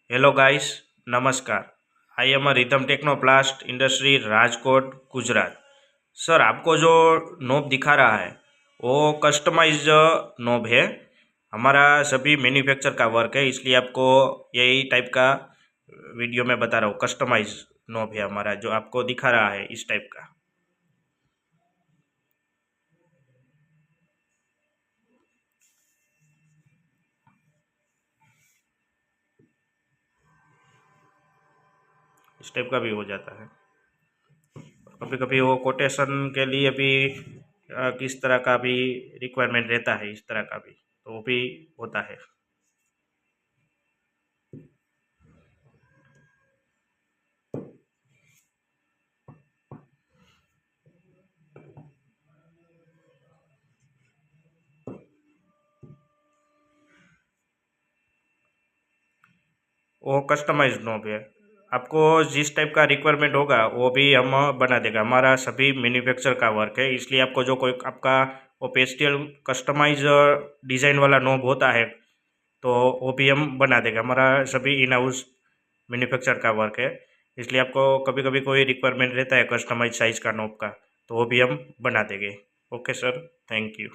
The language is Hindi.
हेलो गाइस, नमस्कार। I am a rhythm Technoplast industry Rajkot Gujarat. Sir, आपको जो नोब दिखा रहा है वो कस्टमाइज नोब है। हमारा सभी मैन्युफैक्चर का वर्क है, इसलिए आपको यही टाइप का वीडियो में बता रहा हूँ। कस्टमाइज नोब है हमारा, जो आपको दिखा रहा है इस टाइप का। इस टाइप का भी हो जाता है। कभी कभी वो कोटेशन के लिए भी किस तरह का भी रिक्वायरमेंट रहता है, इस तरह का भी तो वो भी होता है। वो कस्टमाइज नॉब है। आपको जिस टाइप का रिक्वायरमेंट होगा वो भी हम बना देगा। हमारा सभी मैन्युफैक्चर का वर्क है, इसलिए आपको जो कोई आपका वो पेस्टल कस्टमाइज डिज़ाइन वाला नॉब होता है तो वो भी हम बना देगा। हमारा सभी इन हाउस मैन्युफैक्चर का वर्क है, इसलिए आपको कभी कभी कोई रिक्वायरमेंट रहता है कस्टमाइज साइज का नॉब का, तो वो भी हम बना देंगे। Okay sir, thank you.